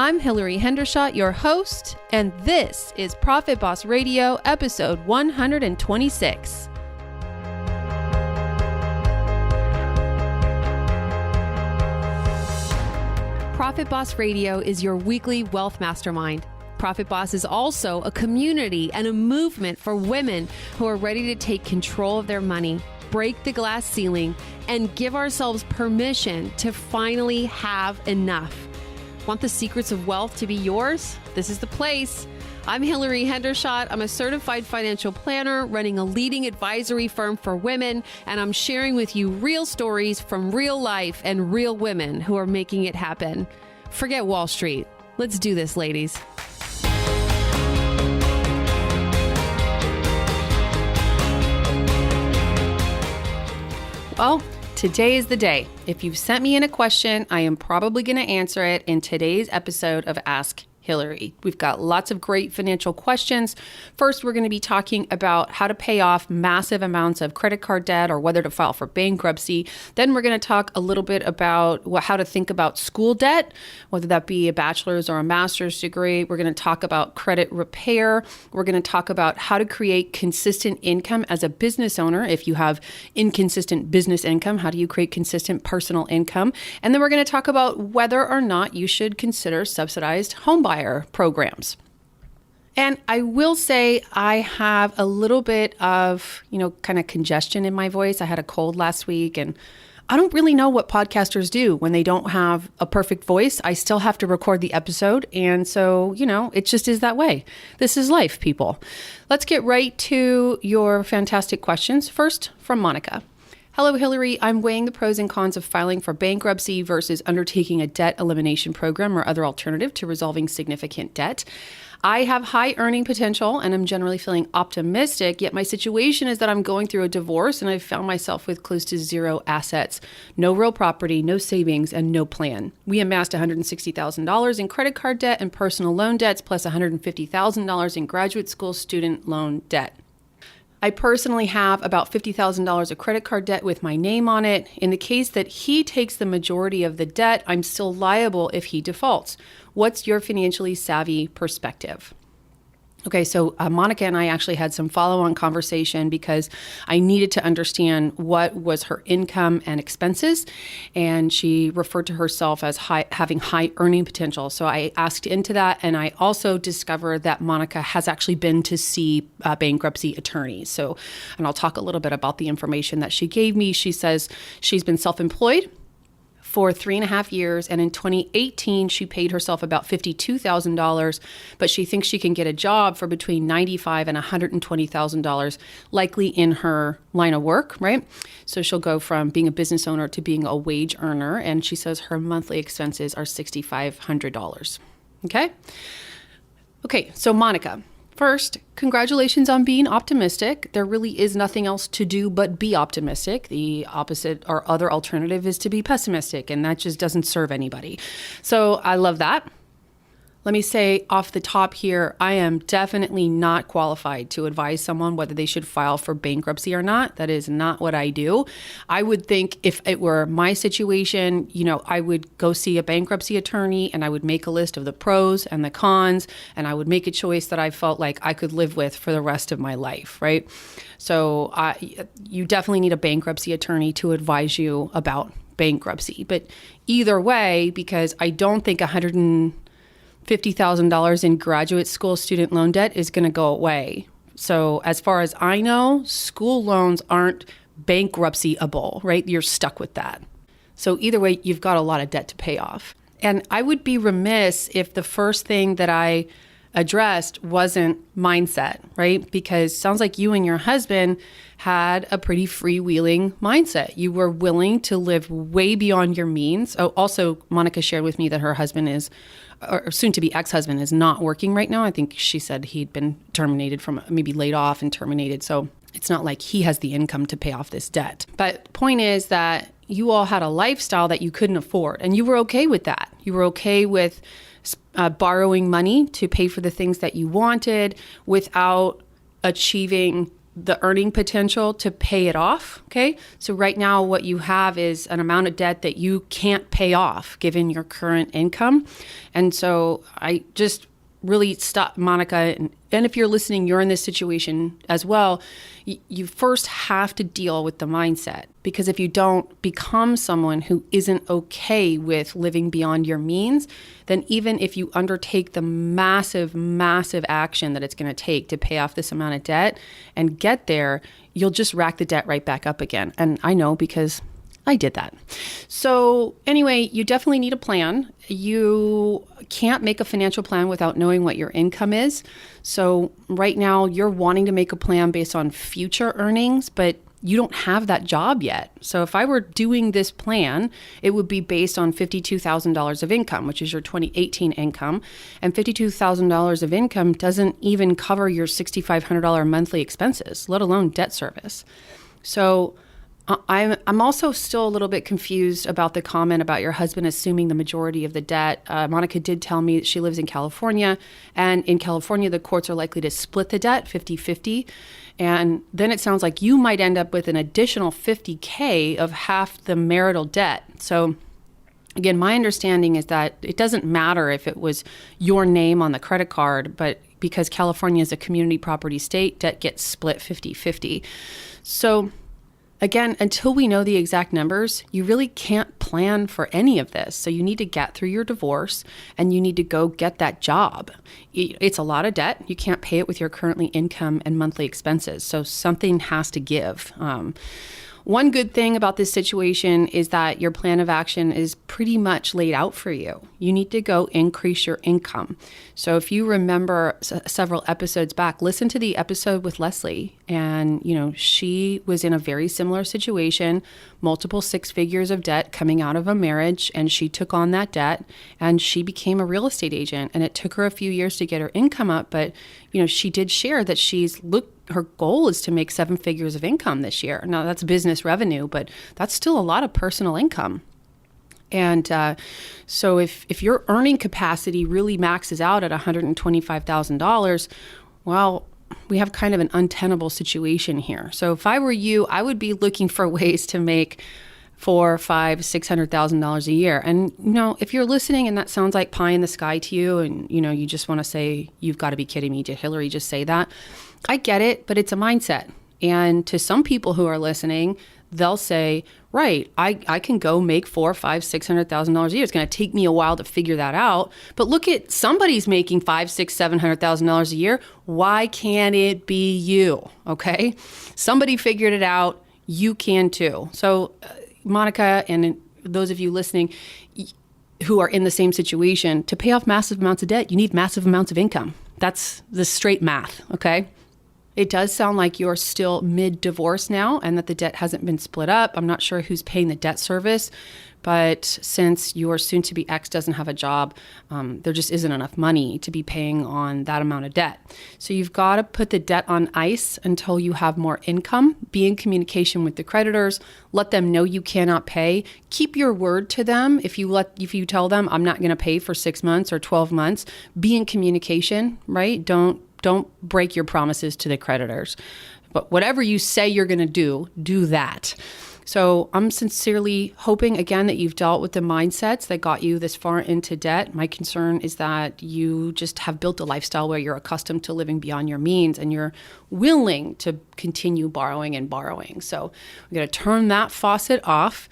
I'm Hilary Hendershot, your host, and this is Profit Boss Radio, episode 126. Profit Boss Radio is your weekly wealth mastermind. Profit Boss is also a community and a movement for women who are ready to take control of their money, break the glass ceiling, and give ourselves permission to finally have enough. Want the secrets of wealth to be yours? This is the place. I'm Hilary Hendershot. I'm a certified financial planner running a leading advisory firm for women, and I'm sharing with you real stories from real life and real women who are making it happen. Forget Wall Street. Let's do this, ladies. Well, today is the day. If you've sent me in a question, I am probably going to answer it in today's episode of Ask Hilary. We've got lots of great financial questions. First, we're going to be talking about how to pay off massive amounts of credit card debt or whether to file for bankruptcy. Then we're going to talk a little bit about how to think about school debt, whether that be a bachelor's or a master's degree. We're going to talk about credit repair. We're going to talk about how to create consistent income as a business owner. If you have inconsistent business income, how do you create consistent personal income? And then we're going to talk about whether or not you should consider subsidized home buyer programs. And I will say I have a little bit of, kind of congestion in my voice. I had a cold last week, and I don't really know what podcasters do when they don't have a perfect voice. I still have to record the episode. And so, it just is that way. This is life, people. Let's get right to your fantastic questions. First, from Monica. Hello, Hilary. I'm weighing the pros and cons of filing for bankruptcy versus undertaking a debt elimination program or other alternative to resolving significant debt. I have high earning potential and I'm generally feeling optimistic, yet my situation is that I'm going through a divorce and I've found myself with close to zero assets, no real property, no savings, and no plan. We amassed $160,000 in credit card debt and personal loan debts, plus $150,000 in graduate school student loan debt. I personally have about $50,000 of credit card debt with my name on it. In the case that he takes the majority of the debt, I'm still liable if he defaults. What's your financially savvy perspective? Okay, so Monica and I actually had some follow-on conversation because I needed to understand what was her income and expenses, and she referred to herself as having high earning potential. So I asked into that, and I also discovered that Monica has actually been to see bankruptcy attorneys. And I'll talk a little bit about the information that she gave me. She says she's been self-employed for 3.5 years. And in 2018, she paid herself about $52,000, but she thinks she can get a job for between $95,000 and $120,000, likely in her line of work, right? So she'll go from being a business owner to being a wage earner. And she says her monthly expenses are $6,500. Okay, so Monica. First, congratulations on being optimistic. There really is nothing else to do but be optimistic. The opposite or other alternative is to be pessimistic, and that just doesn't serve anybody. So I love that. Let me say off the top here, I am definitely not qualified to advise someone whether they should file for bankruptcy or not. That is not what I do. I would think if it were my situation, I would go see a bankruptcy attorney and I would make a list of the pros and the cons, and I would make a choice that I felt like I could live with for the rest of my life, right? So you definitely need a bankruptcy attorney to advise you about bankruptcy. But either way, because I don't think $50,000 in graduate school student loan debt is going to go away. So as far as I know, school loans aren't bankruptcyable, right? You're stuck with that. So either way, you've got a lot of debt to pay off. And I would be remiss if the first thing that I addressed wasn't mindset, right? Because it sounds like you and your husband had a pretty freewheeling mindset. You were willing to live way beyond your means. Oh, also, Monica shared with me that her husband or soon-to-be ex-husband is not working right now. I think she said he'd been terminated maybe laid off and terminated. So it's not like he has the income to pay off this debt. But the point is that you all had a lifestyle that you couldn't afford, and you were okay with that. You were okay with borrowing money to pay for the things that you wanted without achieving the earning potential to pay it off. Okay. So right now, what you have is an amount of debt that you can't pay off given your current income. And so I just really stop, Monica. And if you're listening, you're in this situation as well. You first have to deal with the mindset, because if you don't become someone who isn't okay with living beyond your means, then even if you undertake the massive, massive action that it's going to take to pay off this amount of debt and get there, you'll just rack the debt right back up again. And I know, because I did that. So anyway, you definitely need a plan. You can't make a financial plan without knowing what your income is. So right now you're wanting to make a plan based on future earnings, but you don't have that job yet. So if I were doing this plan, it would be based on $52,000 of income, which is your 2018 income. And $52,000 of income doesn't even cover your $6,500 monthly expenses, let alone debt service. So I'm also still a little bit confused about the comment about your husband assuming the majority of the debt. Monica did tell me that she lives in California, and in California, the courts are likely to split the debt 50-50. And then it sounds like you might end up with an additional $50K of half the marital debt. So again, my understanding is that it doesn't matter if it was your name on the credit card, but because California is a community property state, debt gets split 50-50. So again, until we know the exact numbers, you really can't plan for any of this. So you need to get through your divorce, and you need to go get that job. It's a lot of debt. You can't pay it with your currently income and monthly expenses. So something has to give. One good thing about this situation is that your plan of action is pretty much laid out for you. You need to go increase your income. So if you remember several episodes back, listen to the episode with Leslie. And, she was in a very similar situation, multiple six figures of debt coming out of a marriage. And she took on that debt and she became a real estate agent. And it took her a few years to get her income up. But, she did share that her goal is to make 7 figures of income this year. Now that's business revenue, but that's still a lot of personal income. And so if your earning capacity really maxes out at $125,000, well, we have kind of an untenable situation here. So if I were you, I would be looking for ways to make $400,000, $500,000, $600,000 a year. And, if you're listening and that sounds like pie in the sky to you, and, you just want to say, you've got to be kidding me, did Hilary just say that? I get it, but it's a mindset. And to some people who are listening, they'll say, right, I can go make $400,000, $500,000, $600,000 a year. It's going to take me a while to figure that out. But look at somebody's making $500,000, $600,000, $700,000 a year. Why can't it be you? Okay. Somebody figured it out. You can too. So Monica and those of you listening who are in the same situation, to pay off massive amounts of debt, you need massive amounts of income. That's the straight math. Okay. It does sound like you're still mid-divorce now and that the debt hasn't been split up. I'm not sure who's paying the debt service, but since your soon-to-be ex doesn't have a job, there just isn't enough money to be paying on that amount of debt. So you've got to put the debt on ice until you have more income. Be in communication with the creditors. Let them know you cannot pay. Keep your word to them. If you tell them, I'm not going to pay for 6 months or 12 months, be in communication, right? Don't break your promises to the creditors. But whatever you say you're going to do that. So I'm sincerely hoping, again, that you've dealt with the mindsets that got you this far into debt. My concern is that you just have built a lifestyle where you're accustomed to living beyond your means and you're willing to continue borrowing and borrowing. So we're going to turn that faucet off,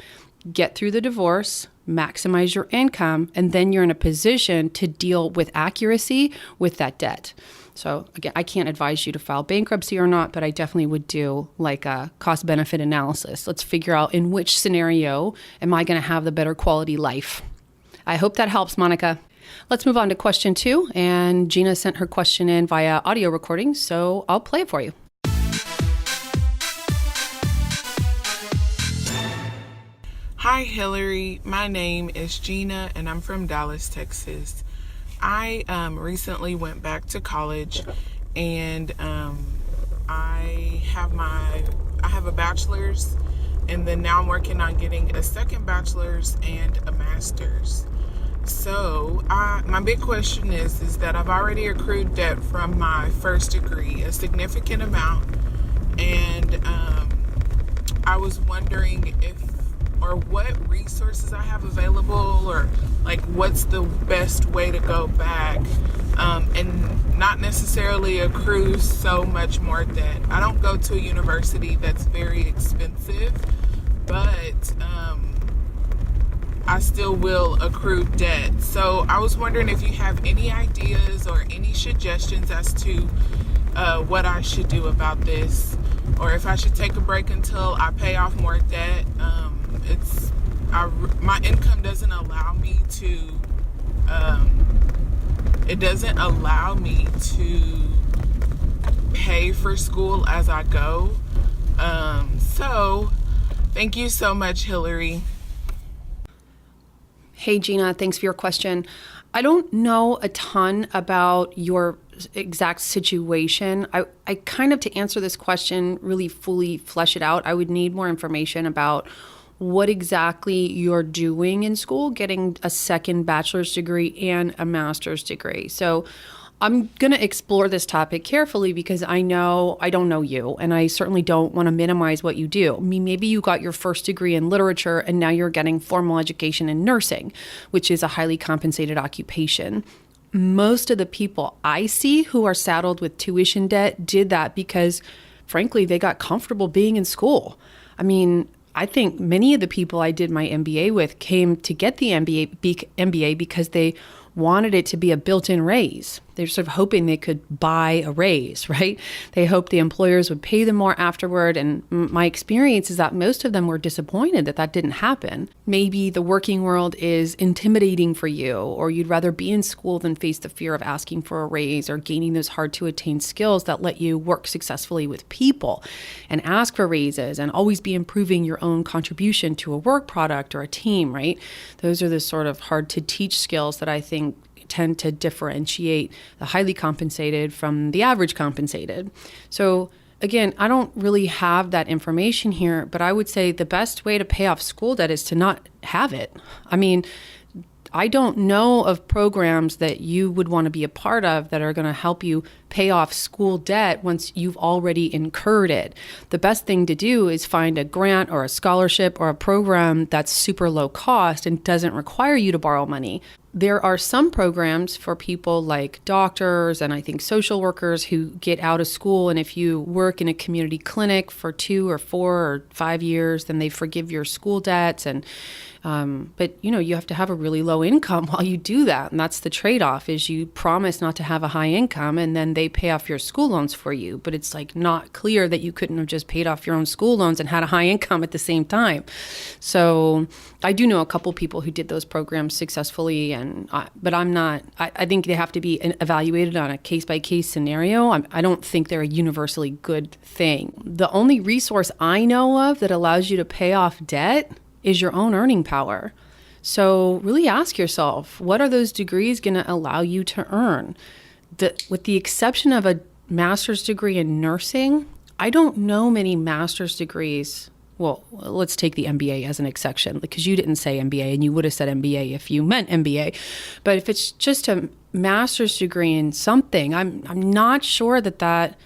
get through the divorce, maximize your income, and then you're in a position to deal with accuracy with that debt. So again, I can't advise you to file bankruptcy or not, but I definitely would do like a cost-benefit analysis. Let's figure out in which scenario am I going to have the better quality life. I hope that helps, Monica. Let's move on to question 2. And Gina sent her question in via audio recording, so I'll play it for you. Hi, Hilary. My name is Gina, and I'm from Dallas, Texas. I recently went back to college, and I have a bachelor's, and then now I'm working on getting a second bachelor's and a master's. So my big question is that I've already accrued debt from my first degree, a significant amount, and I was wondering what resources I have available, or like what's the best way to go back and not necessarily accrue so much more debt. I don't go to a university that's very expensive, but I still will accrue debt. So I was wondering if you have any ideas or any suggestions as to what I should do about this, or if I should take a break until I pay off more debt. My income doesn't allow me to, pay for school as I go. So thank you so much, Hilary. Hey, Gina, thanks for your question. I don't know a ton about your exact situation. I kind of, to answer this question, really fully flesh it out, I would need more information about what exactly you're doing in school, getting a second bachelor's degree and a master's degree. So I'm going to explore this topic carefully because I don't know you, and I certainly don't want to minimize what you do. I mean, maybe you got your first degree in literature and now you're getting formal education in nursing, which is a highly compensated occupation. Most of the people I see who are saddled with tuition debt did that because, frankly, they got comfortable being in school. I mean, I think many of the people I did my MBA with came to get the MBA because they wanted it to be a built-in raise. They're sort of hoping they could buy a raise, right? They hoped the employers would pay them more afterward. And my experience is that most of them were disappointed that that didn't happen. Maybe the working world is intimidating for you, or you'd rather be in school than face the fear of asking for a raise or gaining those hard-to-attain skills that let you work successfully with people and ask for raises and always be improving your own contribution to a work product or a team, right? Those are the sort of hard-to-teach skills that I think tend to differentiate the highly compensated from the average compensated. So again, I don't really have that information here, but I would say the best way to pay off school debt is to not have it. I mean, I don't know of programs that you would want to be a part of that are going to help you pay off school debt once you've already incurred it. The best thing to do is find a grant or a scholarship or a program that's super low cost and doesn't require you to borrow money. There are some programs for people like doctors and I think social workers who get out of school, and if you work in a community clinic for 2 or 4 or 5 years, then they forgive your school debts. And but you have to have a really low income while you do that, and that's the trade-off. Is you promise not to have a high income, and then they pay off your school loans for you. But it's like not clear that you couldn't have just paid off your own school loans and had a high income at the same time. So I do know a couple people who did those programs successfully, but I'm not. I think they have to be evaluated on a case-by-case scenario. I don't think they're a universally good thing. The only resource I know of that allows you to pay off debt is your own earning power. So really ask yourself, what are those degrees going to allow you to earn? With the exception of a master's degree in nursing, I don't know many master's degrees. Well, let's take the MBA as an exception, because you didn't say MBA and you would have said MBA if you meant MBA. But if it's just a master's degree in something, I'm not sure that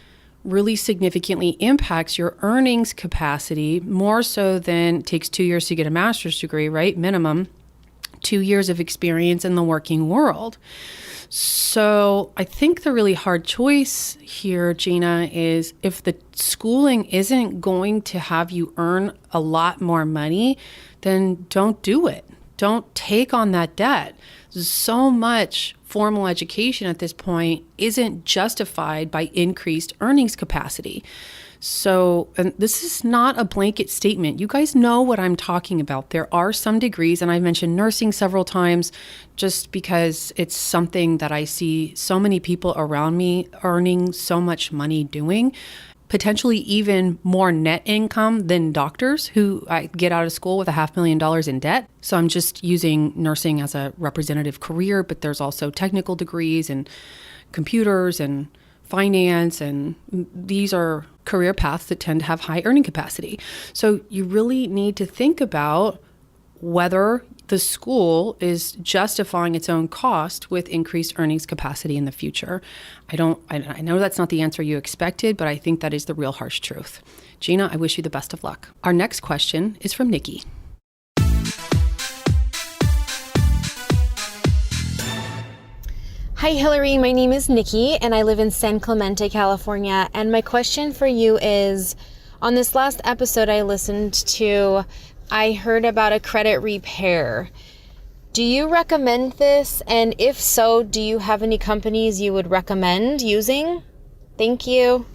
really significantly impacts your earnings capacity, more so than it takes 2 years to get a master's degree, right? Minimum 2 years of experience in the working world. So I think the really hard choice here, Gina, is if the schooling isn't going to have you earn a lot more money, then don't do it. Don't take on that debt. So much formal education at this point isn't justified by increased earnings capacity. So, and this is not a blanket statement. You guys know what I'm talking about. There are some degrees, and I've mentioned nursing several times just because it's something that I see so many people around me earning so much money doing, potentially even more net income than doctors who get out of school with $500,000 in debt. So I'm just using nursing as a representative career, but there's also technical degrees and computers and finance, and these are career paths that tend to have high earning capacity. So you really need to think about whether the school is justifying its own cost with increased earnings capacity in the future. I know that's not the answer you expected, but I think that is the real harsh truth. Gina, I wish you the best of luck. Our next question is from Nikki. Hi, Hilary. My name is Nikki, and I live in San Clemente, California. And my question for you is, on this last episode I listened to, I heard about a credit repair. Do you recommend this? And if so, do you have any companies you would recommend using? Thank you.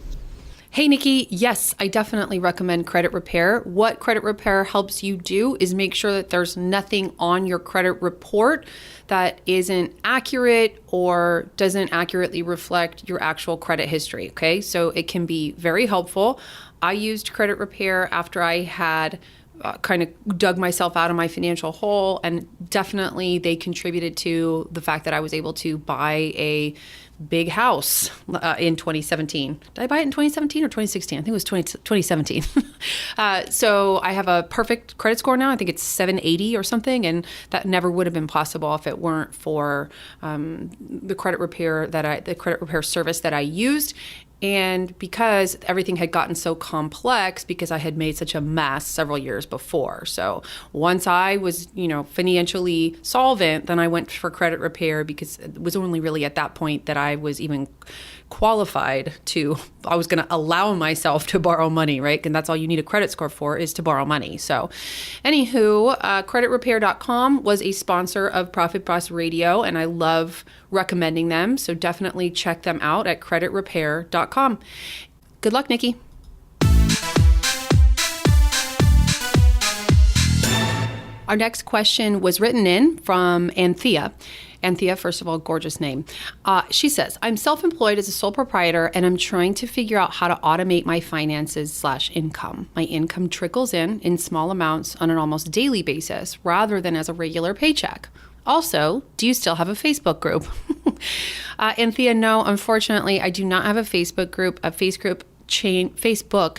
Hey, Nikki. Yes, I definitely recommend credit repair. What credit repair helps you do is make sure that there's nothing on your credit report that isn't accurate or doesn't accurately reflect your actual credit history. Okay, so it can be very helpful. I used credit repair after I had kind of dug myself out of my financial hole, and definitely they contributed to the fact that I was able to buy a big house in 2017. Did I buy it in 2017 or 2016? I think it was 2017. So I have a perfect credit score now. I think it's 780 or something, and that never would have been possible if it weren't for the credit repair service that I used. And because everything had gotten so complex because I had made such a mess several years before. So once I was, financially solvent, then I went for credit repair because it was only really at that point that I was even qualified I was going to allow myself to borrow money, right? And that's all you need a credit score for, is to borrow money. So anywho, creditrepair.com was a sponsor of Profit Boss Radio, and I love recommending them. So definitely check them out at creditrepair.com. Good luck, Nikki. Our next question was written in from Anthea. Anthea, first of all, gorgeous name. She says, I'm self-employed as a sole proprietor, and I'm trying to figure out how to automate my finances/income. My income trickles in small amounts on an almost daily basis rather than as a regular paycheck. Also, do you still have a Facebook group? Anthea, no, unfortunately, I do not have a Facebook group. Facebook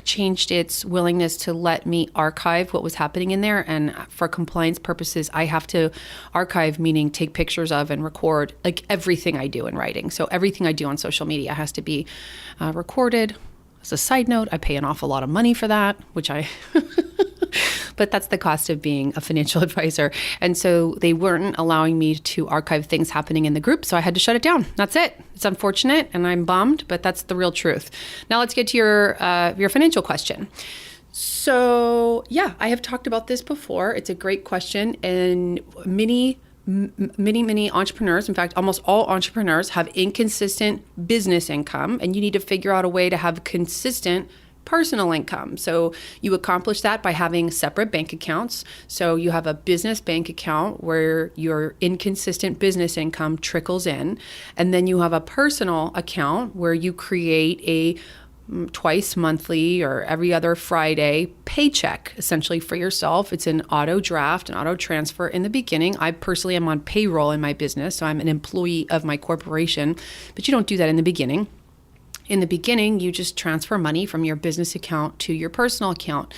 changed its willingness to let me archive what was happening in there. And for compliance purposes, I have to archive, meaning take pictures of and record like everything I do in writing. So everything I do on social media has to be recorded. As a side note, I pay an awful lot of money for that, but that's the cost of being a financial advisor. And so they weren't allowing me to archive things happening in the group, so I had to shut it down. That's it. It's unfortunate, and I'm bummed, but that's the real truth. Now let's get to your financial question. So yeah, I have talked about this before. It's a great question, and many entrepreneurs, in fact, almost all entrepreneurs have inconsistent business income, and you need to figure out a way to have consistent personal income. So you accomplish that by having separate bank accounts. So you have a business bank account where your inconsistent business income trickles in, and then you have a personal account where you create a twice monthly or every other Friday paycheck essentially for yourself. It's an auto draft, an auto transfer in the beginning. I personally am on payroll in my business, so I'm an employee of my corporation, but you don't do that in the beginning. In the beginning, you just transfer money from your business account to your personal account.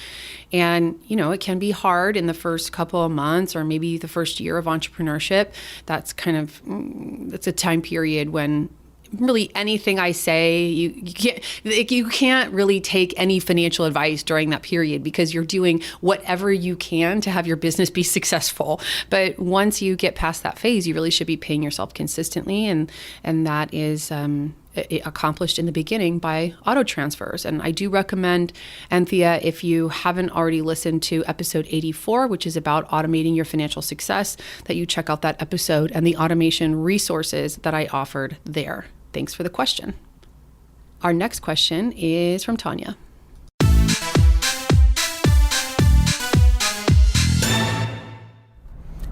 And, it can be hard in the first couple of months or maybe the first year of entrepreneurship. That's that's a time period when really anything I say, you can't really take any financial advice during that period because you're doing whatever you can to have your business be successful. But once you get past that phase, you really should be paying yourself consistently, and that is accomplished in the beginning by auto transfers. And I do recommend, Anthea, if you haven't already listened to episode 84, which is about automating your financial success, that you check out that episode and the automation resources that I offered there. Thanks for the question. Our next question is from Tanya.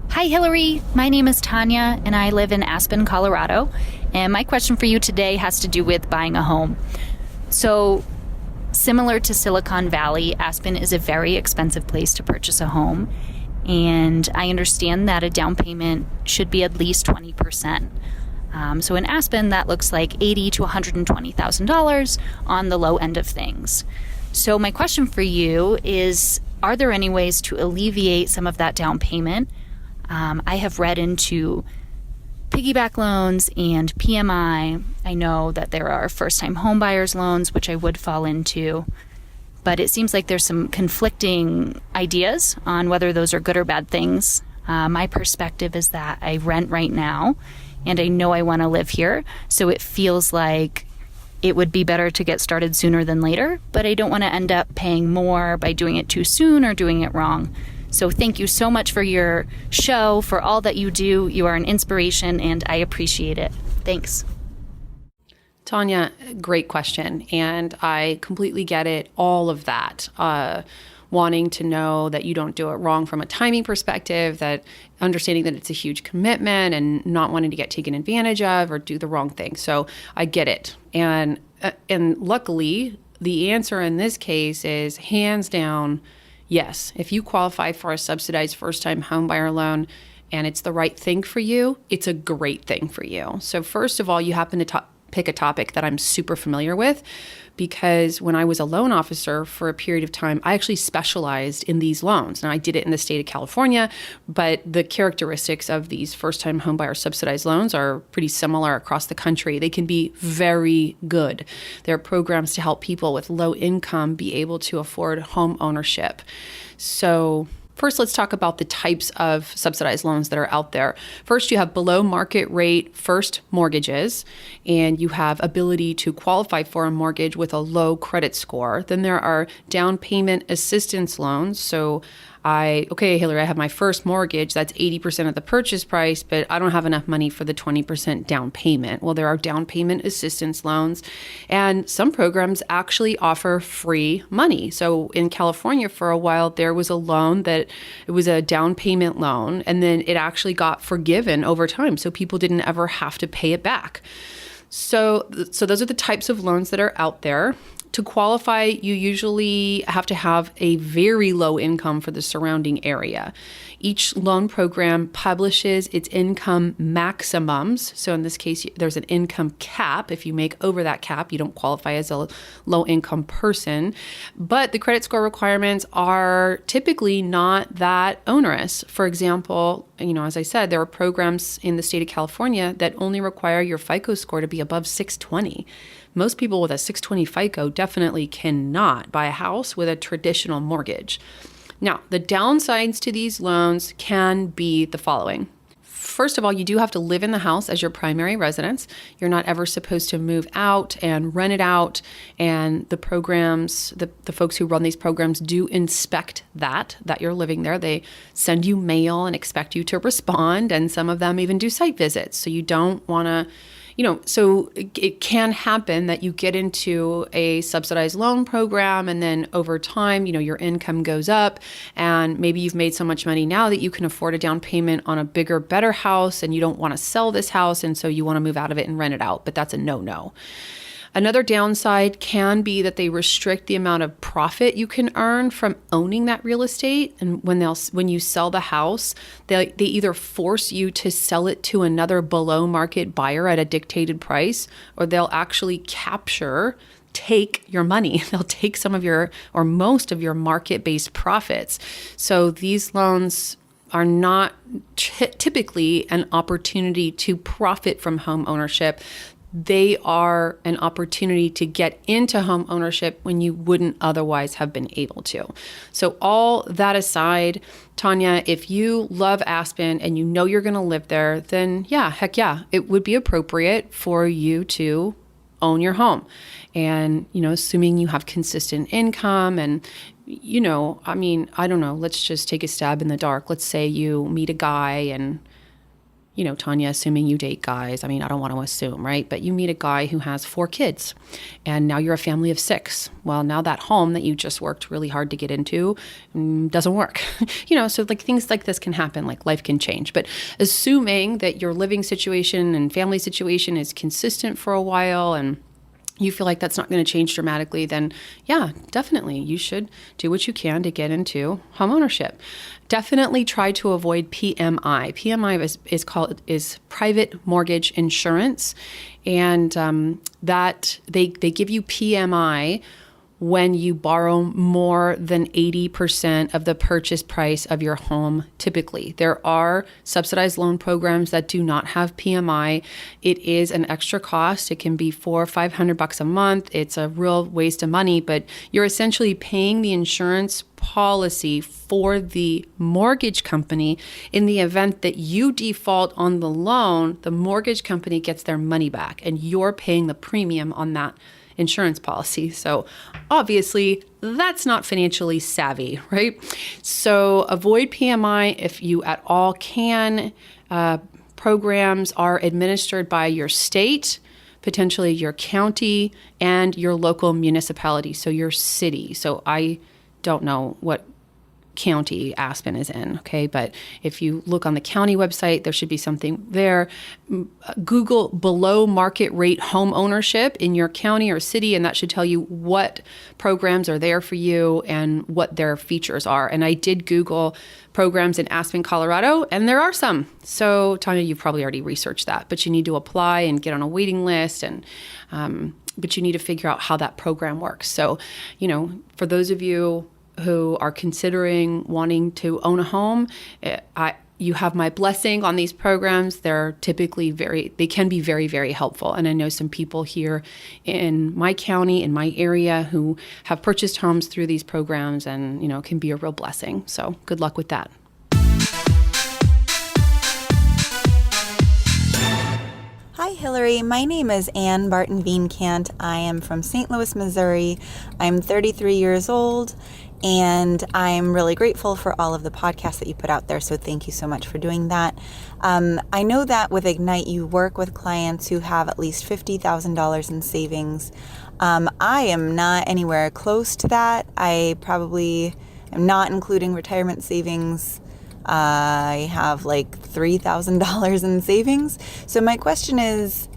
Hi, Hilary. My name is Tanya, and I live in Aspen, Colorado. And my question for you today has to do with buying a home. So, similar to Silicon Valley, Aspen is a very expensive place to purchase a home. And I understand that a down payment should be at least 20%. So in Aspen, that looks like $80,000 to $120,000 on the low end of things. So my question for you is, are there any ways to alleviate some of that down payment? I have read into piggyback loans and PMI. I know that there are first-time homebuyers loans, which I would fall into. But it seems like there's some conflicting ideas on whether those are good or bad things. My perspective is that I rent right now, and I know I want to live here. So it feels like it would be better to get started sooner than later, but I don't want to end up paying more by doing it too soon or doing it wrong. So thank you so much for your show, for all that you do. You are an inspiration, and I appreciate it. Thanks. Tanya, great question. And I completely get it, all of that. Wanting to know that you don't do it wrong from a timing perspective, that understanding that it's a huge commitment and not wanting to get taken advantage of or do the wrong thing. So I get it. And luckily, the answer in this case is hands down, yes. If you qualify for a subsidized first-time homebuyer loan and it's the right thing for you, it's a great thing for you. So first of all, you happen to pick a topic that I'm super familiar with, because when I was a loan officer for a period of time, I actually specialized in these loans. Now, I did it in the state of California, but the characteristics of these first-time homebuyer subsidized loans are pretty similar across the country. They can be very good. There are programs to help people with low income be able to afford home ownership. So first, let's talk about the types of subsidized loans that are out there. First, you have below market rate first mortgages, and you have ability to qualify for a mortgage with a low credit score. Then there are down payment assistance loans. So Hilary, I have my first mortgage. That's 80% of the purchase price, but I don't have enough money for the 20% down payment. Well, there are down payment assistance loans, and some programs actually offer free money. So in California for a while, there was a loan that it was a down payment loan, and then it actually got forgiven over time. So people didn't ever have to pay it back. So those are the types of loans that are out there. To qualify, you usually have to have a very low income for the surrounding area. Each loan program publishes its income maximums. So in this case, there's an income cap. If you make over that cap, you don't qualify as a low income person. But the credit score requirements are typically not that onerous. For example, as I said, there are programs in the state of California that only require your FICO score to be above 620. Most people with a 620 FICO definitely cannot buy a house with a traditional mortgage. Now, the downsides to these loans can be the following. First of all, you do have to live in the house as your primary residence. You're not ever supposed to move out and rent it out. And the programs, the folks who run these programs do inspect that you're living there. They send you mail and expect you to respond. And some of them even do site visits. So you don't want to so it can happen that you get into a subsidized loan program, and then over time, your income goes up, and maybe you've made so much money now that you can afford a down payment on a bigger, better house, and you don't want to sell this house, and so you want to move out of it and rent it out. But that's a no-no. Another downside can be that they restrict the amount of profit you can earn from owning that real estate. And when you sell the house, they either force you to sell it to another below market buyer at a dictated price, or they'll actually take your money. They'll take some of your or most of your market-based profits. So these loans are not typically an opportunity to profit from home ownership. They are an opportunity to get into home ownership when you wouldn't otherwise have been able to. So all that aside, Tanya, if you love Aspen and you know you're going to live there, then heck yeah, it would be appropriate for you to own your home. And, assuming you have consistent income and, I don't know, let's just take a stab in the dark. Let's say you meet a guy and, Tanya, assuming you date guys, I don't want to assume, right? But you meet a guy who has 4 kids and now you're a family of 6. Well, now that home that you just worked really hard to get into doesn't work. So things like this can happen, life can change. But assuming that your living situation and family situation is consistent for a while and you feel like that's not going to change dramatically, then definitely you should do what you can to get into homeownership. Definitely try to avoid PMI. PMI is private mortgage insurance, and that they give you PMI when you borrow more than 80% of the purchase price of your home. Typically, there are subsidized loan programs that do not have PMI. It is an extra cost. It can be $400 or $500 a month. It's a real waste of money, but you're essentially paying the insurance policy for the mortgage company. In the event that you default on the loan, the mortgage company gets their money back, and you're paying the premium on that insurance policy. So obviously that's not financially savvy, right? So avoid PMI if you at all can. Programs are administered by your state, potentially your county, and your local municipality, so your city. So I don't know what county Aspen is in, okay? But if you look on the county website, there should be something there. Google below market rate home ownership in your county or city, and that should tell you what programs are there for you and what their features are. And I did Google programs in Aspen, Colorado, and there are some. So Tanya, you've probably already researched that, but you need to apply and get on a waiting list, and but you need to figure out how that program works. So, for those of you who are considering wanting to own a home, you have my blessing on these programs. They're typically they can be very, very helpful. And I know some people here in my county, in my area, who have purchased homes through these programs, and, can be a real blessing. So good luck with that. Hi, Hilary. My name is Ann Barton Veenkant. I am from St. Louis, Missouri. I'm 33 years old, and I'm really grateful for all of the podcasts that you put out there, so thank you so much for doing that. I know that with Ignite, you work with clients who have at least $50,000 in savings. I am not anywhere close to that. I probably am not including retirement savings. I have like $3,000 in savings. So my question is,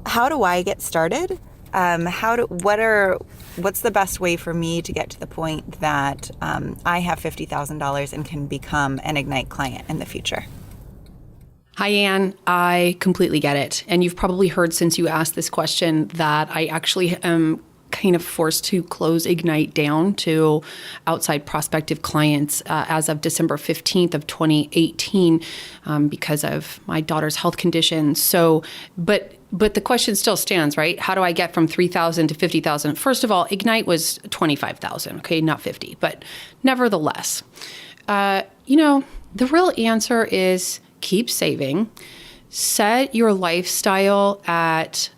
how do I get started? What's the best way for me to get to the point that I have $50,000 and can become an Ignite client in the future? Hi, Ann. I completely get it. And you've probably heard since you asked this question that I actually am kind of forced to close Ignite down to outside prospective clients as of December 15th of 2018 because of my daughter's health condition. So, but the question still stands, right? How do I get from 3,000 to 50,000? First of all, Ignite was 25,000, okay, not 50, but nevertheless, the real answer is keep saving, set your lifestyle at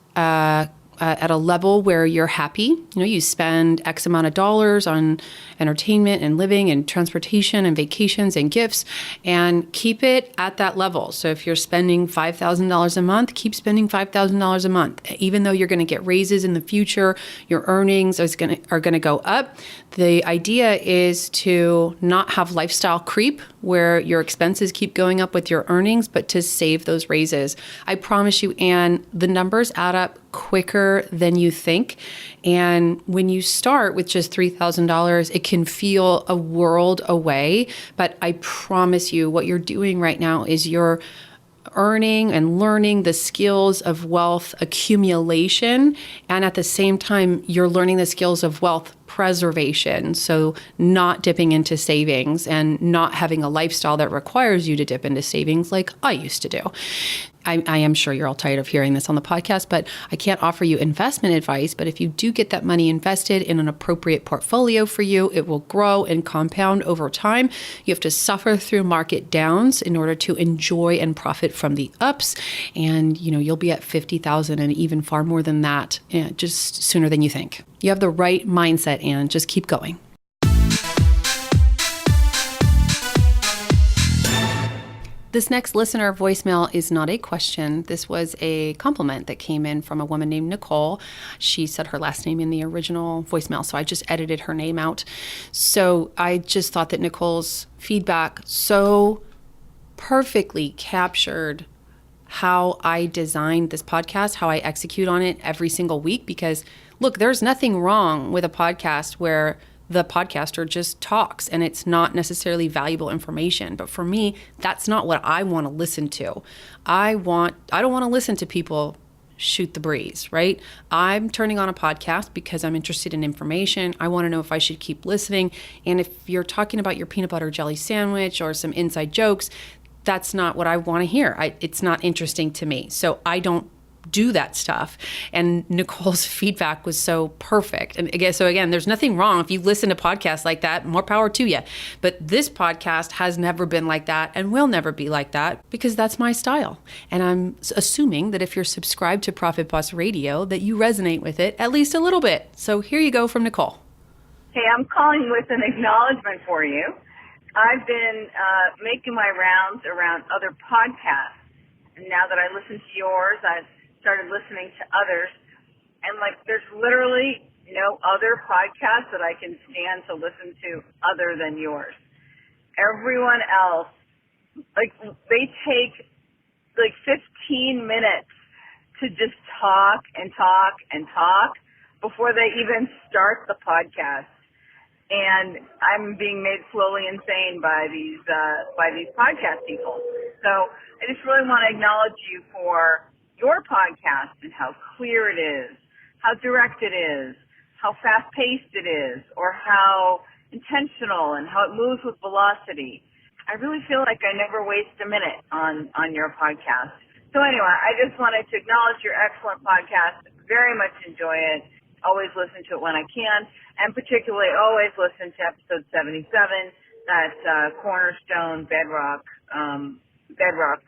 a level where you're happy. You spend X amount of dollars on entertainment and living and transportation and vacations and gifts, and keep it at that level. So if you're spending $5,000 a month, keep spending $5,000 a month. Even though you're going to get raises in the future, your earnings are going to go up. The idea is to not have lifestyle creep where your expenses keep going up with your earnings, but to save those raises. I promise you, Ann, the numbers add up quicker than you think. And when you start with just $3,000, it can feel a world away. But I promise you, what you're doing right now is you're earning and learning the skills of wealth accumulation. And at the same time, you're learning the skills of wealth preservation. So not dipping into savings and not having a lifestyle that requires you to dip into savings like I used to do. I am sure you're all tired of hearing this on the podcast, but I can't offer you investment advice. But if you do get that money invested in an appropriate portfolio for you, it will grow and compound over time. You have to suffer through market downs in order to enjoy and profit from the ups. And, you'll be at 50,000 and even far more than that just sooner than you think. You have the right mindset, and just keep going. This next listener voicemail is not a question. This was a compliment that came in from a woman named Nicole. She said her last name in the original voicemail, so I just edited her name out. So I just thought that Nicole's feedback so perfectly captured how I designed this podcast, how I execute on it every single week. Because look, there's nothing wrong with a podcast where the podcaster just talks and it's not necessarily valuable information. But for me, that's not what I want to listen to. I don't want to listen to people shoot the breeze, right? I'm turning on a podcast because I'm interested in information. I want to know if I should keep listening. And if you're talking about your peanut butter jelly sandwich or some inside jokes, that's not what I want to hear. It's not interesting to me. So I don't do that stuff. And Nicole's feedback was so perfect. And again, there's nothing wrong. If you listen to podcasts like that, more power to you. But this podcast has never been like that and will never be like that because that's my style. And I'm assuming that if you're subscribed to Profit Boss Radio, that you resonate with it at least a little bit. So here you go from Nicole. Hey, I'm calling with an acknowledgement for you. I've been making my rounds around other podcasts. And now that I listen to yours, I've started listening to others, and there's literally no other podcast that I can stand to listen to other than yours. Everyone else, they take 15 minutes to just talk and talk and talk before they even start the podcast. And I'm being made slowly insane by these podcast people. So I just really want to acknowledge you for your podcast and how clear it is, how direct it is, how fast-paced it is, or how intentional and how it moves with velocity. I really feel like I never waste a minute on your podcast. So anyway, I just wanted to acknowledge your excellent podcast. Very much enjoy it. Always listen to it when I can, and particularly always listen to episode 77, that Cornerstone Bedrock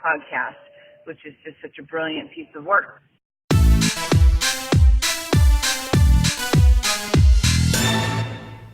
podcast, which is just such a brilliant piece of work.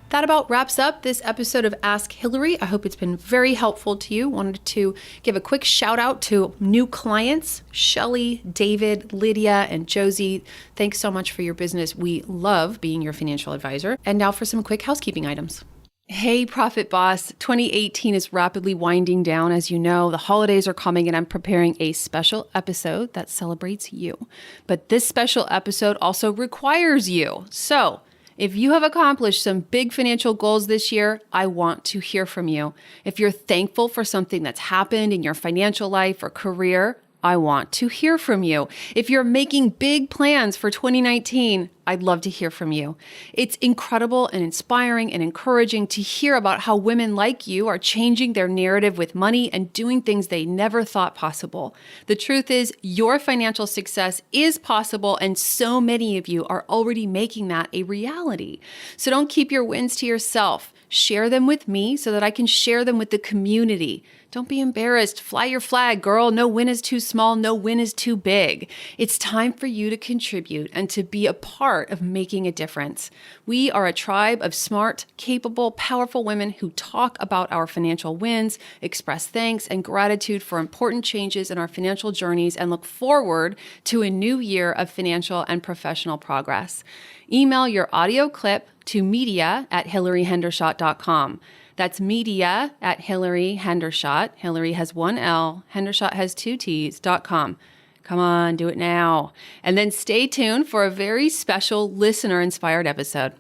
That about wraps up this episode of Ask Hilary. I hope it's been very helpful to you. Wanted to give a quick shout out to new clients, Shelly, David, Lydia, and Josie. Thanks so much for your business. We love being your financial advisor. And now for some quick housekeeping items. Hey, Profit Boss. 2018 is rapidly winding down. As you know, the holidays are coming and I'm preparing a special episode that celebrates you. But this special episode also requires you. So if you have accomplished some big financial goals this year, I want to hear from you. If you're thankful for something that's happened in your financial life or career, I want to hear from you. If you're making big plans for 2019, I'd love to hear from you. It's incredible and inspiring and encouraging to hear about how women like you are changing their narrative with money and doing things they never thought possible. The truth is, your financial success is possible, and so many of you are already making that a reality. So don't keep your wins to yourself. Share them with me so that I can share them with the community. Don't be embarrassed. Fly your flag, girl. No win is too small. No win is too big. It's time for you to contribute and to be a part of making a difference. We are a tribe of smart, capable, powerful women who talk about our financial wins, express thanks and gratitude for important changes in our financial journeys, and look forward to a new year of financial and professional progress. Email your audio clip to media@hilaryhendershot.com. That's media@hilaryhendershot. Hilary has one L. Hendershot has two T's.com. Come on, do it now. And then stay tuned for a very special listener-inspired episode.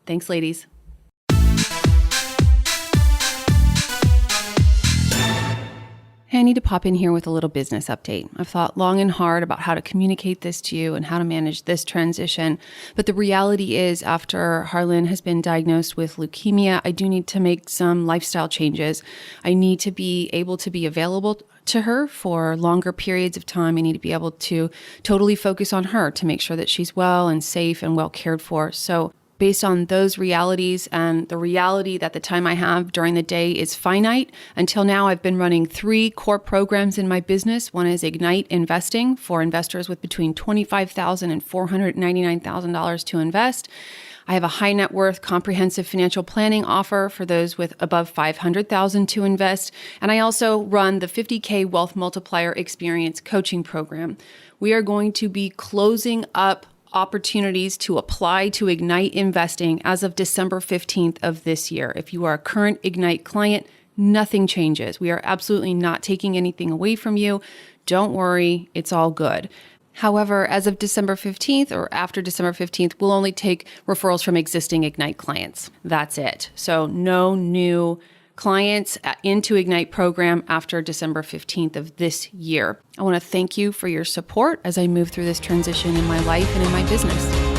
Thanks, ladies. Hey, I need to pop in here with a little business update. I've thought long and hard about how to communicate this to you and how to manage this transition. But the reality is, after Harlan has been diagnosed with leukemia, I do need to make some lifestyle changes. I need to be able to be available to her for longer periods of time. I need to be able to totally focus on her to make sure that she's well and safe and well cared for. So based on those realities and the reality that the time I have during the day is finite, until now I've been running 3 core programs in my business. One is Ignite Investing for investors with between $25,000 and $499,000 to invest. I have a high net worth comprehensive financial planning offer for those with above $500,000 to invest. And I also run the 50K Wealth Multiplier Experience coaching program. We are going to be closing up opportunities to apply to Ignite Investing as of December 15th of this year. If you are a current Ignite client, nothing changes. We are absolutely not taking anything away from you. Don't worry, it's all good. However, as of December 15th or after December 15th, we'll only take referrals from existing Ignite clients. That's it. So no new clients into Ignite program after December 15th of this year. I want to thank you for your support as I move through this transition in my life and in my business.